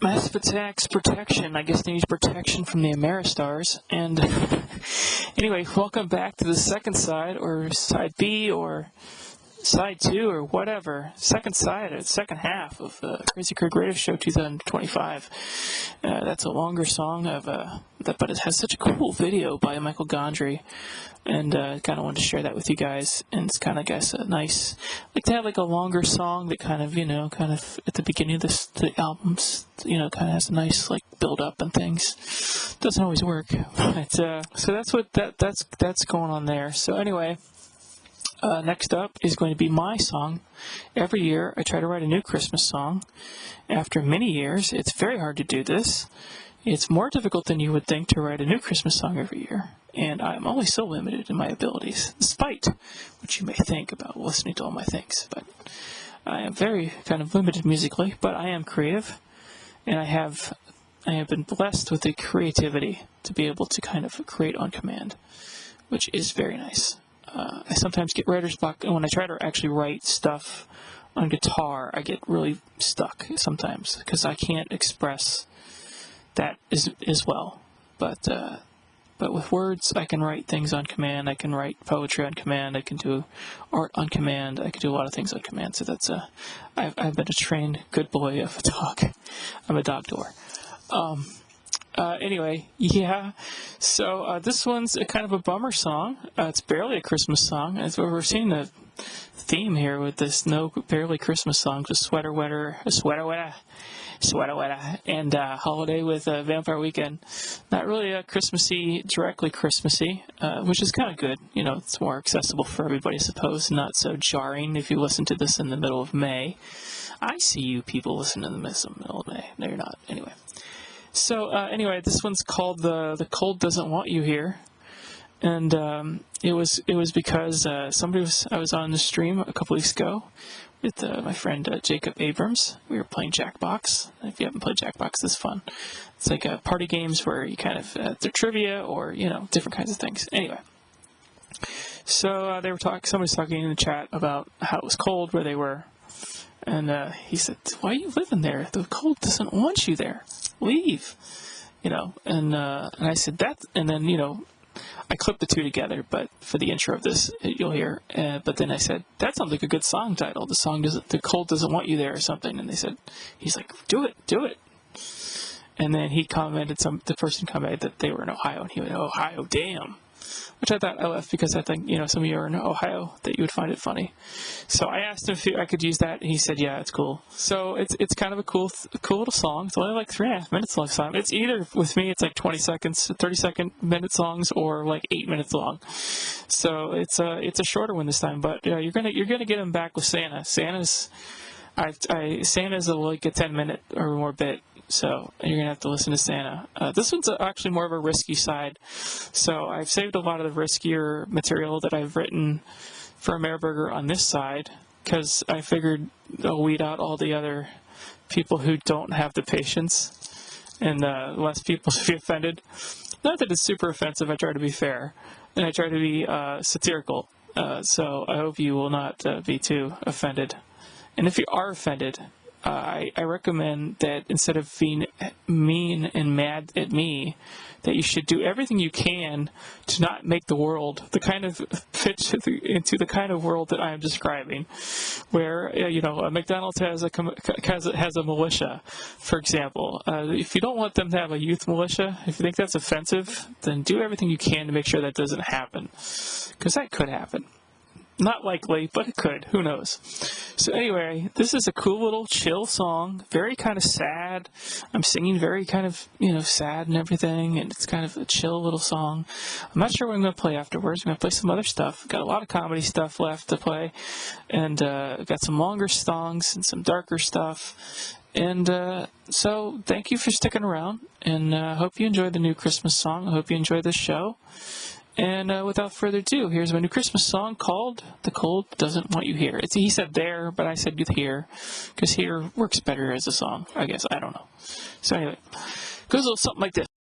Massive Attack's Protection. I guess they use protection from the Ameristars. And anyway, welcome back to the second side, or side B, or side 2, or whatever. Second side, or second half of the Crazy Craig Radio Show 2025. That's a longer song but it has such a cool video by Michael Gondry. And kind of wanted to share that with you guys. And it's kind of, I guess, a nice, like to have like a longer song that kind of, kind of at the beginning of the albums, kind of has a nice like build up and things. Doesn't always work, but so that's what that's going on there. So anyway, next up is going to be my song. Every year I try to write a new Christmas song. After many years, it's very hard to do this. It's more difficult than you would think to write a new Christmas song every year, and I'm always so limited in my abilities, despite what you may think about listening to all my things. But I am very kind of limited musically, but I am creative, and I have been blessed with the creativity to be able to kind of create on command, which is very nice. I sometimes get writer's block, and when I try to actually write stuff on guitar, I get really stuck sometimes because I can't express that as well. But with words, I can write things on command. I can write poetry on command. I can do art on command. I can do a lot of things on command. So that's I've been a trained good boy of a dog. I'm a dog door. Anyway, yeah. So this one's a kind of a bummer song. It's barely a Christmas song. As we're seeing the theme here with this barely Christmas song, just Sweater Wetter, and Holiday with Vampire Weekend. Not really directly Christmassy, which is kind of good. It's more accessible for everybody, I suppose. Not so jarring if you listen to this in the middle of May. I see you people listen to this in the middle of May. No, you're not. Anyway. So, anyway, this one's called The Cold Doesn't Want You Here. And it was because I was on the stream a couple weeks ago with my friend Jacob Abrams. We were playing Jackbox. If you haven't played Jackbox, it's fun. It's like party games where you kind of they're trivia or different kinds of things. Anyway, so somebody's talking in the chat about how it was cold where they were, and he said, "Why are you living there? The cold doesn't want you there. Leave." And I said that, and then I clipped the two together, but for the intro of this, you'll hear. But then I said, that sounds like a good song title. The cold doesn't want you there or something. And he's like, do it. And then the person commented that they were in Ohio, and he went, Ohio, damn. Which I thought I left because I think, some of you are in Ohio, that you would find it funny. So I asked him if I could use that, and he said, yeah, it's cool. So it's kind of a cool little song. It's only like 3.5 minutes long time. It's either, with me, it's like 20 seconds, 30-second songs, or like 8 minutes long. So it's a shorter one this time, but you're gonna get him back with Santa. Santa's like a 10-minute or more bit. So you're going to have to listen to Santa. This one's actually more of a risky side. So I've saved a lot of the riskier material that I've written for Ameriburger on this side because I figured I'll weed out all the other people who don't have the patience and less people to be offended. Not that it's super offensive. I try to be fair and I try to be satirical. So I hope you will not be too offended. And if you are offended, I recommend that instead of being mean and mad at me, that you should do everything you can to not make the world the kind of fit into the kind of world that I am describing, where McDonald's has a militia, for example. If you don't want them to have a youth militia, if you think that's offensive, then do everything you can to make sure that doesn't happen, because that could happen. Not likely, but it could. Who knows? So anyway, this is a cool little chill song. Very kind of sad. I'm singing very kind of, sad and everything, and it's kind of a chill little song. I'm not sure what I'm going to play afterwards. I'm going to play some other stuff. Got a lot of comedy stuff left to play, and got some longer songs and some darker stuff. And so thank you for sticking around, and I hope you enjoyed the new Christmas song. I hope you enjoyed this show. And without further ado, here's my new Christmas song called The Cold Doesn't Want You Here. He said there, but I said here, because here works better as a song, I guess. I don't know. So anyway, it goes a little something like this.